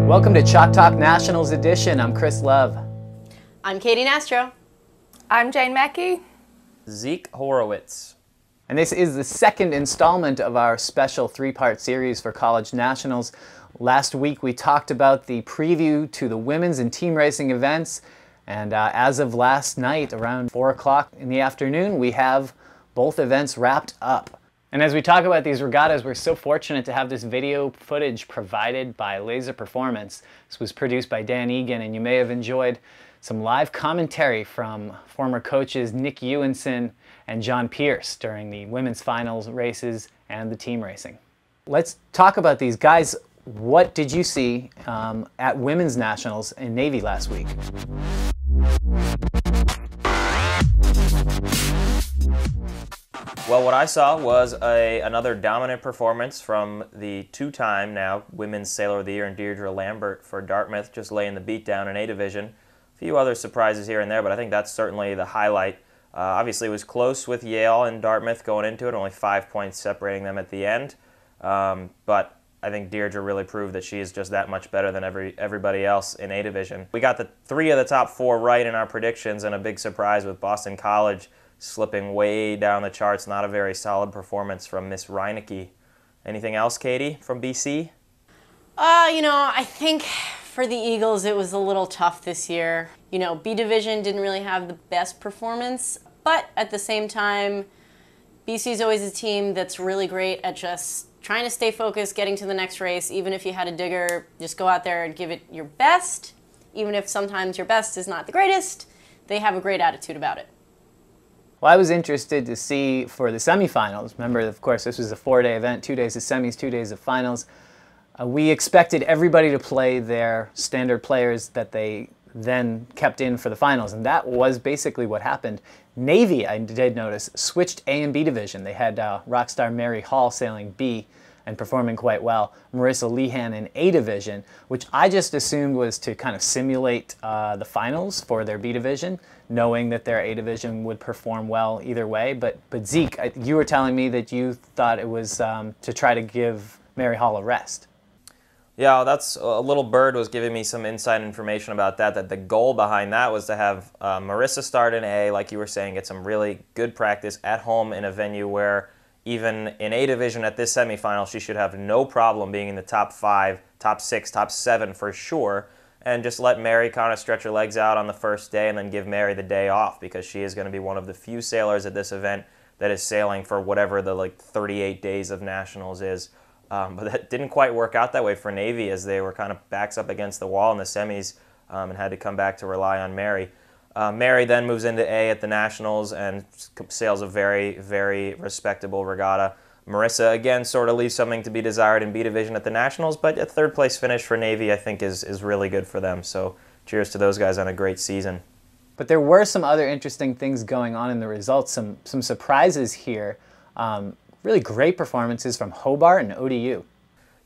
Welcome to Chalk Talk Nationals Edition. I'm Chris Love. I'm Katie Nastro. I'm Jane Mackey. Zeke Horowitz. And this is the second installment of our special three-part series for College Nationals. Last week we talked about the preview to the women's and team racing events. And as of last night, around 4 o'clock in the afternoon, we have both events wrapped up. And as we talk about these regattas, we're so fortunate to have this video footage provided by Laser Performance. This was produced by Dan Egan, and you may have enjoyed some live commentary from former coaches Nick Ewenson and John Pierce during the women's finals races and the team racing. Let's talk about these. Guys, what did you see at women's nationals in Navy last week? Well, what I saw was another dominant performance from the two-time now Women's Sailor of the Year in Deirdre Lambert for Dartmouth, just laying the beat down in A Division. A few other surprises here and there, but I think that's certainly the highlight. Obviously, it was close with Yale and Dartmouth going into it, only 5 points separating them at the end. But I think Deirdre really proved that she is just that much better than everybody else in A Division. We got the 3 of the top 4 right in our predictions, and a big surprise with Boston College slipping way down the charts. Not a very solid performance from Miss Reinecke. Anything else, Katie, from BC? I think for the Eagles it was a little tough this year. B Division didn't really have the best performance, but at the same time, BC's always a team that's really great at just trying to stay focused, getting to the next race. Even if you had a digger, just go out there and give it your best. Even if sometimes your best is not the greatest, they have a great attitude about it. Well, I was interested to see for the semifinals. Remember, of course, this was a 4-day event, 2 days of semis, 2 days of finals. We expected everybody to play their standard players that they then kept in for the finals, and that was basically what happened. Navy, I did notice, switched A and B division. They had rock star Mary Hall sailing B and performing quite well. Marissa Lehan in A division, which I just assumed was to kind of simulate the finals for their B division, knowing that their A division would perform well either way. But Zeke, you were telling me that you thought it was to try to give Mary Hall a rest. Yeah, that's a little bird was giving me some inside information about that the goal behind that was to have Marissa start in A, like you were saying, get some really good practice at home in a venue where even in A division at this semifinal, she should have no problem being in the top 5, top 6, top 7 for sure, and just let Mary kind of stretch her legs out on the first day and then give Mary the day off, because she is going to be one of the few sailors at this event that is sailing for whatever the 38 days of nationals is. But that didn't quite work out that way for Navy, as they were kind of backs up against the wall in the semis and had to come back to rely on Mary. Mary then moves into A at the Nationals and sails a very, very respectable regatta. Marissa, again, sort of leaves something to be desired in B Division at the Nationals, but a third-place finish for Navy, I think, is really good for them. So cheers to those guys on a great season. But there were some other interesting things going on in the results, some surprises here. Really great performances from Hobart and ODU.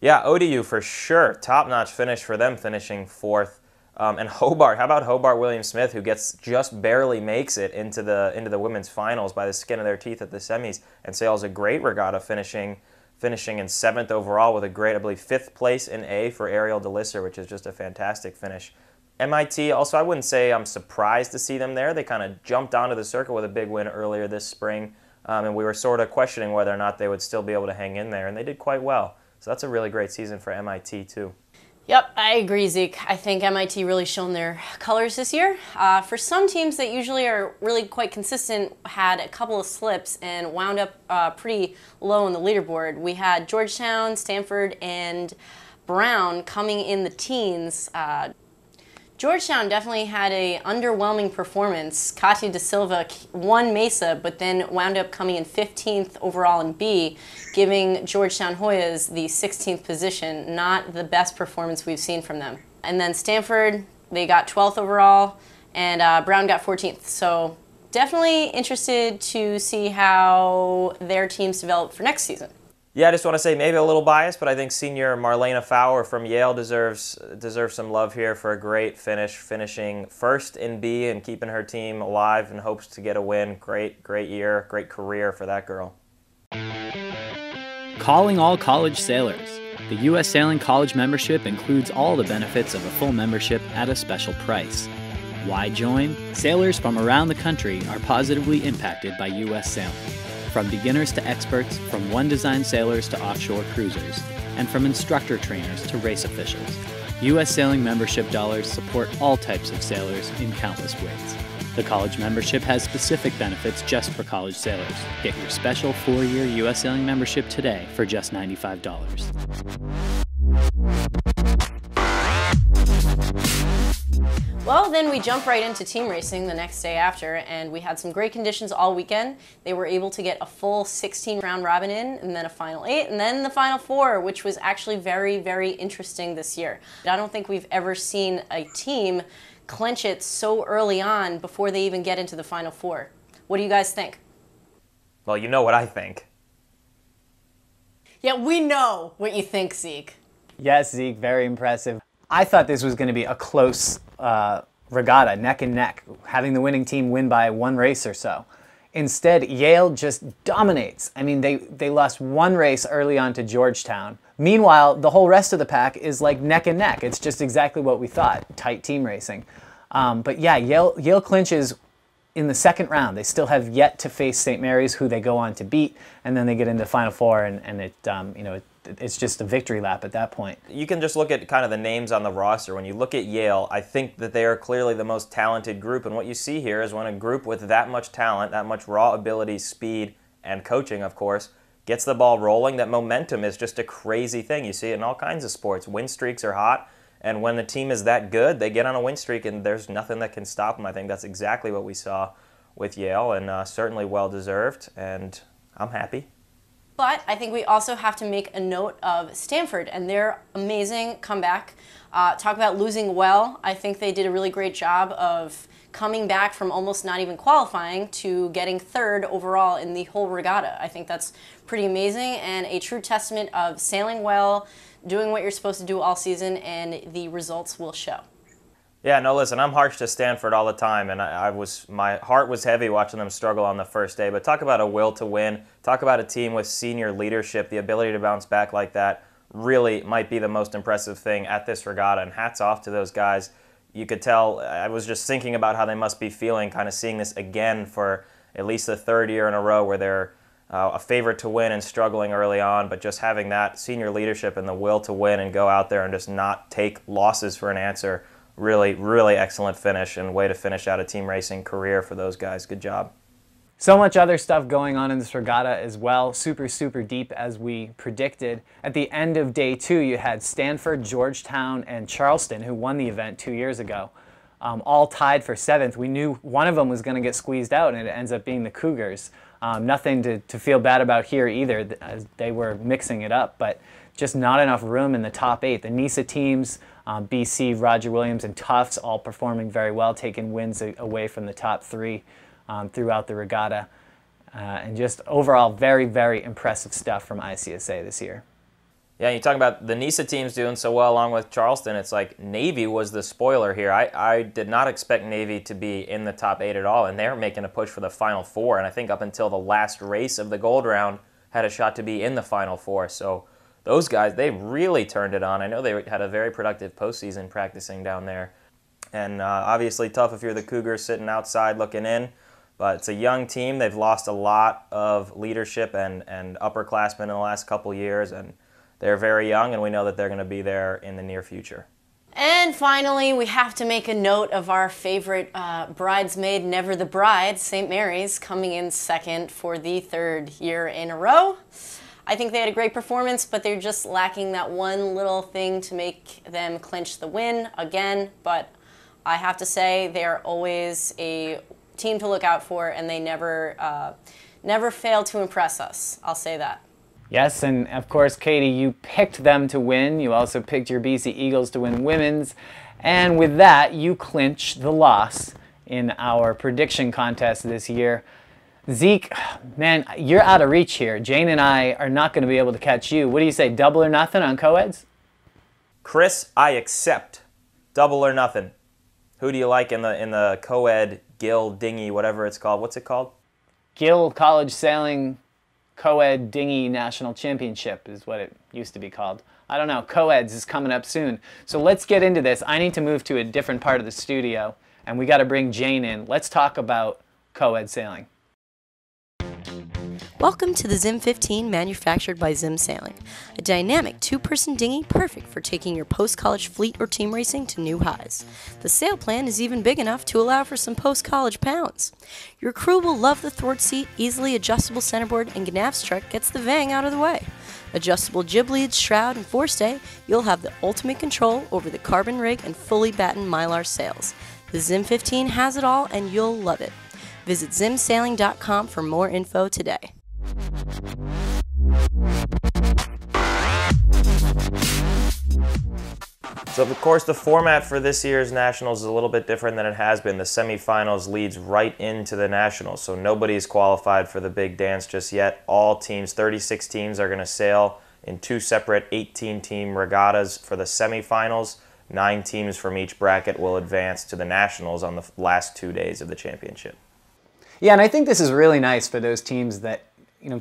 Yeah, ODU for sure. Top-notch finish for them, finishing 4th. And Hobart, how about Hobart Williams-Smith, who just barely makes it into the women's finals by the skin of their teeth at the semis, and sails a great regatta, finishing in 7th overall with a great, I believe, 5th place in A for Ariel DeLisser, which is just a fantastic finish. MIT, also, I wouldn't say I'm surprised to see them there. They kind of jumped onto the circuit with a big win earlier this spring, and we were sort of questioning whether or not they would still be able to hang in there, and they did quite well. So that's a really great season for MIT, too. Yep, I agree, Zeke. I think MIT really shown their colors this year. For some teams that usually are really quite consistent, had a couple of slips and wound up pretty low on the leaderboard. We had Georgetown, Stanford, and Brown coming in the teens. Georgetown definitely had an underwhelming performance. Katia Da Silva won Mesa, but then wound up coming in 15th overall in B, giving Georgetown Hoyas the 16th position. Not the best performance we've seen from them. And then Stanford, they got 12th overall, and Brown got 14th. So definitely interested to see how their teams develop for next season. Yeah, I just want to say maybe a little biased, but I think senior Marlena Fowler from Yale deserves some love here for a great finish, finishing 1st in B and keeping her team alive and hopes to get a win. Great year, great career for that girl. Calling all college sailors. The U.S. Sailing College membership includes all the benefits of a full membership at a special price. Why join? Sailors from around the country are positively impacted by U.S. sailing. From beginners to experts, from one-design sailors to offshore cruisers, and from instructor trainers to race officials. U.S. Sailing membership dollars support all types of sailors in countless ways. The college membership has specific benefits just for college sailors. Get your special 4-year U.S. Sailing membership today for just $95. Well, then we jump right into team racing the next day after, and we had some great conditions all weekend. They were able to get a full 16 round robin in, and then a final 8, and then the final 4, which was actually very, very interesting this year. I don't think we've ever seen a team clinch it so early on before they even get into the final 4. What do you guys think? Well, you know what I think. Yeah, we know what you think, Zeke. Yes, Zeke, very impressive. I thought this was going to be a close regatta, neck and neck, having the winning team win by 1 race or so. Instead, Yale just dominates. I mean, they lost 1 race early on to Georgetown. Meanwhile, the whole rest of the pack is like neck and neck. It's just exactly what we thought, tight team racing. But yeah, Yale clinches in the 2nd round. They still have yet to face St. Mary's, who they go on to beat, and then they get into the Final 4, and it's just a victory lap at that point. You can just look at kind of the names on the roster. When you look at Yale, I think that they are clearly the most talented group, and what you see here is when a group with that much talent, that much raw ability, speed, and coaching, of course, gets the ball rolling, that momentum is just a crazy thing. You see it in all kinds of sports. Win streaks are hot, and when the team is that good, they get on a win streak, and there's nothing that can stop them. I think that's exactly what we saw with Yale, and certainly well-deserved, and I'm happy. But I think we also have to make a note of Stanford and their amazing comeback. Talk about losing well. I think they did a really great job of coming back from almost not even qualifying to getting 3rd overall in the whole regatta. I think that's pretty amazing and a true testament of sailing well, doing what you're supposed to do all season, and the results will show. Yeah, no, listen, I'm harsh to Stanford all the time, and my heart was heavy watching them struggle on the first day. But talk about a will to win. Talk about a team with senior leadership. The ability to bounce back like that really might be the most impressive thing at this regatta, and hats off to those guys. You could tell, I was just thinking about how they must be feeling, kind of seeing this again for at least the 3rd year in a row where they're a favorite to win and struggling early on, but just having that senior leadership and the will to win and go out there and just not take losses for an answer. Really, really excellent finish and way to finish out a team racing career for those guys. Good job. So much other stuff going on in this regatta as well. Super, super deep as we predicted. At the end of day 2, you had Stanford, Georgetown, and Charleston, who won the event 2 years ago, all tied for 7th. We knew one of them was going to get squeezed out, and it ends up being the Cougars. Nothing to feel bad about here either, as they were mixing it up, but just not enough room in the top 8. The NISA teams, BC, Roger Williams, and Tufts all performing very well, taking wins away from the top 3 throughout the regatta. And just overall very, very impressive stuff from ICSA this year. Yeah, you talk about the NISA teams doing so well along with Charleston. It's like Navy was the spoiler here. I did not expect Navy to be in the top 8 at all, and they're making a push for the Final 4. And I think up until the last race of the gold round had a shot to be in the Final 4. So those guys, they really turned it on. I know they had a very productive postseason practicing down there. And obviously tough if you're the Cougars sitting outside looking in. But it's a young team. They've lost a lot of leadership and upperclassmen in the last couple years. And they're very young, and we know that they're going to be there in the near future. And finally, we have to make a note of our favorite bridesmaid, never the bride, St. Mary's, coming in 2nd for the 3rd year in a row. I think they had a great performance, but they're just lacking that one little thing to make them clinch the win again. But I have to say, they're always a team to look out for, and they never fail to impress us. I'll say that. Yes, and of course, Katie, you picked them to win. You also picked your BC Eagles to win women's. And with that, you clinch the loss in our prediction contest this year. Zeke, man, you're out of reach here. Jane and I are not going to be able to catch you. What do you say, double or nothing on co-eds? Chris, I accept. Double or nothing. Who do you like in the co-ed Gill Dinghy, whatever it's called? What's it called? Gill College Sailing Coed Dinghy National Championship is what it used to be called. I don't know, Coeds is coming up soon. So let's get into this. I need to move to a different part of the studio, and we got to bring Jane in. Let's talk about Coed sailing. Welcome to the Zim 15 manufactured by Zim Sailing, a dynamic two-person dinghy perfect for taking your post-college fleet or team racing to new highs. The sail plan is even big enough to allow for some post-college pounds. Your crew will love the thwart seat, easily adjustable centerboard, and Gnav's truck gets the vang out of the way. Adjustable jib leads, shroud, and forestay, you'll have the ultimate control over the carbon rig and fully battened mylar sails. The Zim 15 has it all, and you'll love it. Visit zimsailing.com for more info today. So of course the format for this year's Nationals is a little bit different than it has been. The semifinals leads right into the Nationals, so nobody's qualified for the big dance just yet. All teams, 36 teams, are going to sail in two separate 18-team regattas for the semifinals. 9 teams from each bracket will advance to the Nationals on the last 2 days of the championship. Yeah, and I think this is really nice for those teams that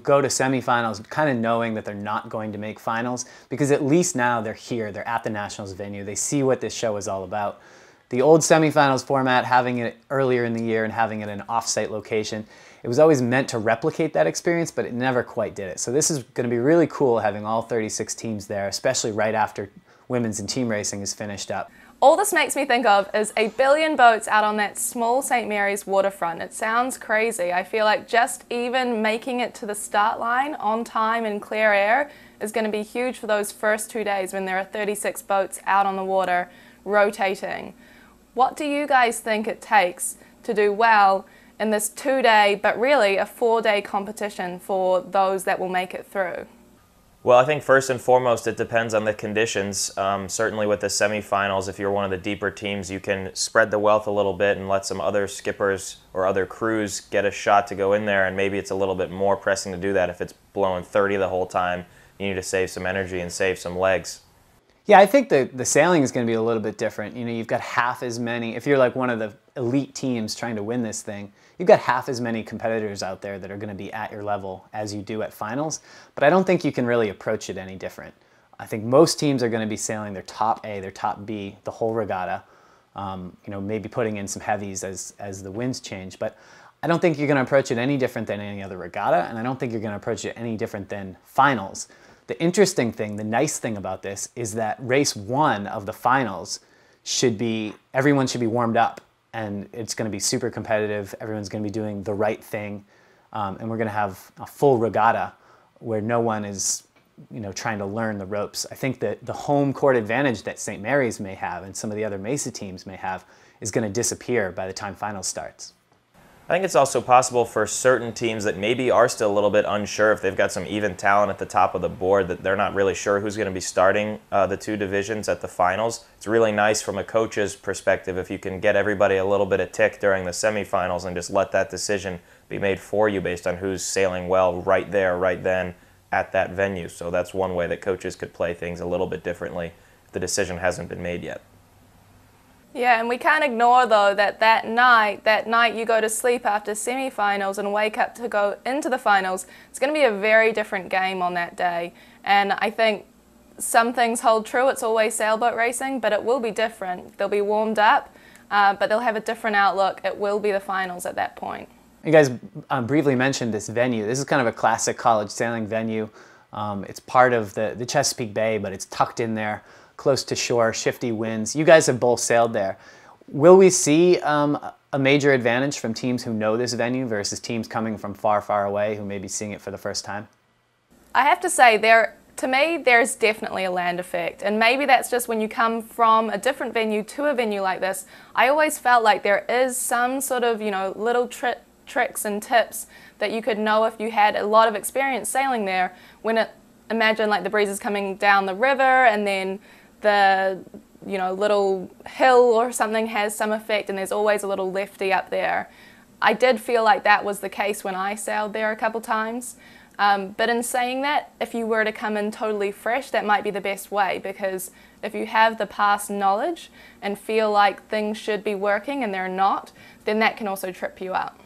go to semifinals kind of knowing that they're not going to make finals, because at least now they're here, they're at the Nationals venue, they see what this show is all about. The old semifinals format, having it earlier in the year and having it in an off-site location, it was always meant to replicate that experience, but it never quite did it. So this is going to be really cool having all 36 teams there, especially right after women's and team racing is finished up. All this makes me think of is a billion boats out on that small St. Mary's waterfront. It sounds crazy. I feel like just even making it to the start line on time in clear air is going to be huge for those first 2 days when there are 36 boats out on the water rotating. What do you guys think it takes to do well in this 2-day, but really a 4-day competition for those that will make it through? Well, I think first and foremost it depends on the conditions. Certainly with the semifinals, if you're one of the deeper teams, you can spread the wealth a little bit and let some other skippers or other crews get a shot to go in there, and maybe it's a little bit more pressing to do that. If it's blowing 30 the whole time, you need to save some energy and save some legs. Yeah, I think the sailing is going to be a little bit different. You've got half as many, if you're like one of the elite teams trying to win this thing, you've got half as many competitors out there that are going to be at your level as you do at finals, but I don't think you can really approach it any different. I think most teams are going to be sailing their top A, their top B, the whole regatta, maybe putting in some heavies as the winds change, but I don't think you're going to approach it any different than any other regatta, and I don't think you're going to approach it any different than finals. The interesting thing, the nice thing about this is that race 1 of the finals everyone should be warmed up, and it's going to be super competitive. Everyone's going to be doing the right thing, and we're going to have a full regatta where no one is trying to learn the ropes. I think that the home court advantage that St. Mary's may have and some of the other Mesa teams may have is going to disappear by the time finals starts. I think it's also possible for certain teams that maybe are still a little bit unsure if they've got some even talent at the top of the board, that they're not really sure who's going to be starting the 2 divisions at the finals. It's really nice from a coach's perspective if you can get everybody a little bit of tick during the semifinals and just let that decision be made for you based on who's sailing well right there, right then at that venue. So that's one way that coaches could play things a little bit differently if the decision hasn't been made yet. Yeah, and we can't ignore though that night you go to sleep after semifinals and wake up to go into the finals, it's going to be a very different game on that day. And I think some things hold true. It's always sailboat racing, but it will be different. They'll be warmed up, but they'll have a different outlook. It will be the finals at that point. You guys briefly mentioned this venue. This is kind of a classic college sailing venue. It's part of the Chesapeake Bay, but it's tucked in there, close to shore, shifty winds. You guys have both sailed there. Will we see a major advantage from teams who know this venue versus teams coming from far, far away who may be seeing it for the first time? I have to say, to me, there's definitely a land effect. And maybe that's just when you come from a different venue to a venue like this. I always felt like there is some sort of, little tricks and tips that you could know if you had a lot of experience sailing there. Imagine like the breeze is coming down the river and then the little hill or something has some effect, and there's always a little lefty up there. I did feel like that was the case when I sailed there a couple times. But in saying that, if you were to come in totally fresh, that might be the best way, because if you have the past knowledge and feel like things should be working and they're not, then that can also trip you up.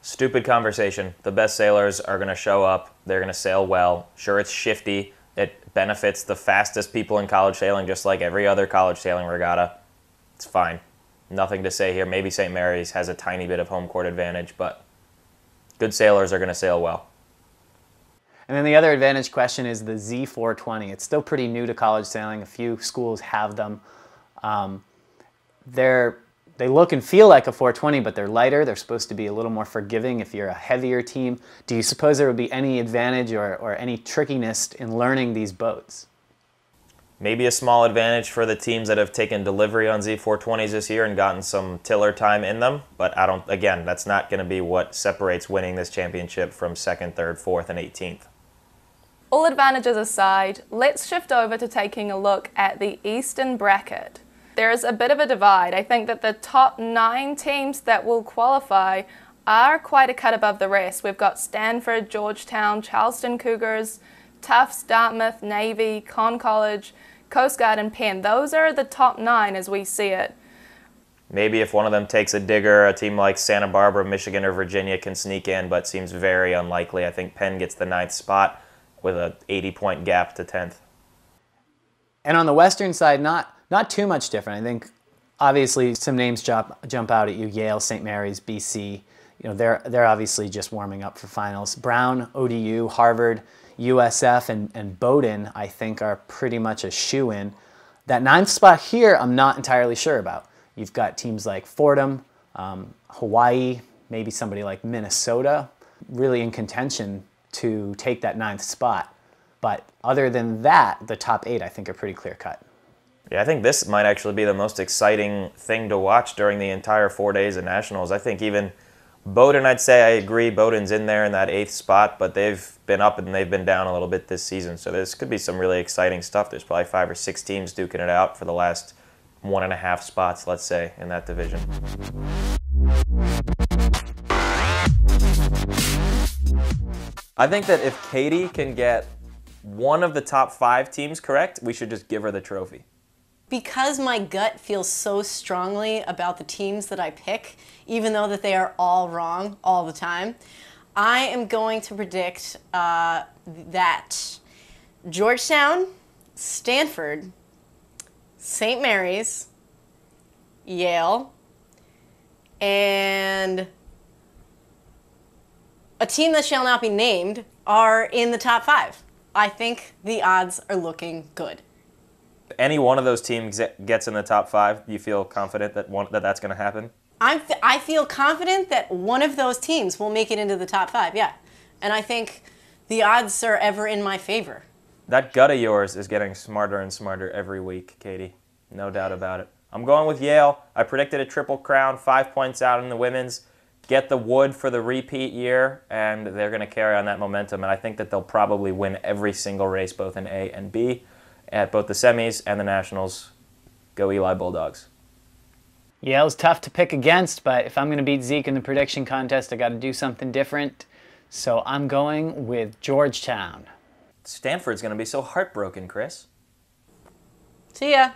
Stupid conversation. The best sailors are going to show up. They're going to sail well. Sure, it's shifty. It benefits the fastest people in college sailing, just like every other college sailing regatta. It's fine. Nothing to say here. Maybe St. Mary's has a tiny bit of home court advantage, but good sailors are going to sail well. And then the other advantage question is the Z420. It's still pretty new to college sailing. A few schools have them. They look and feel like a 420, but they're lighter. They're supposed to be a little more forgiving if you're a heavier team. Do you suppose there would be any advantage or any trickiness in learning these boats? Maybe a small advantage for the teams that have taken delivery on Z420s this year and gotten some tiller time in them. But again, that's not going to be what separates winning this championship from 2nd, 3rd, 4th, and 18th. All advantages aside, let's shift over to taking a look at the Eastern bracket. There is a bit of a divide. I think that the top 9 teams that will qualify are quite a cut above the rest. We've got Stanford, Georgetown, Charleston Cougars, Tufts, Dartmouth, Navy, Conn College, Coast Guard, and Penn. Those are the top 9 as we see it. Maybe if one of them takes a digger, a team like Santa Barbara, Michigan, or Virginia can sneak in, but seems very unlikely. I think Penn gets the 9th spot with a 80-point gap to 10th. And on the Western side, not too much different. I think obviously some names jump out at you: Yale, St. Mary's, BC. You know, they're obviously just warming up for finals. Brown, ODU, Harvard, USF, and Bowdoin, I think, are pretty much a shoo-in. That 9th spot here, I'm not entirely sure about. You've got teams like Fordham, Hawaii, maybe somebody like Minnesota, really in contention to take that 9th spot. But other than that, the top 8, I think, are pretty clear-cut. Yeah, I think this might actually be the most exciting thing to watch during the entire 4 days of Nationals. I think even Bowdoin, I'd say I agree. Bowdoin's in there in that 8th spot, but they've been up and they've been down a little bit this season. So this could be some really exciting stuff. There's probably 5 or 6 teams duking it out for the last 1.5 spots, let's say, in that division. I think that if Katie can get one of the top 5 teams correct, we should just give her the trophy. Because my gut feels so strongly about the teams that I pick, even though that they are all wrong all the time, I am going to predict that Georgetown, Stanford, St. Mary's, Yale, and a team that shall not be named are in the top 5. I think the odds are looking good. Any one of those teams gets in the top 5, you feel confident that that's going to happen? I feel confident that one of those teams will make it into the top 5, yeah. And I think the odds are ever in my favor. That gut of yours is getting smarter and smarter every week, Katie. No doubt about it. I'm going with Yale. I predicted a triple crown, 5 points out in the women's. Get the wood for the repeat year, and they're going to carry on that momentum. And I think that they'll probably win every single race, both in A and B, at both the semis and the Nationals. Go Eli Bulldogs. Yale's tough to pick against, but if I'm going to beat Zeke in the prediction contest, I got to do something different. So I'm going with Georgetown. Stanford's going to be so heartbroken, Chris. See ya.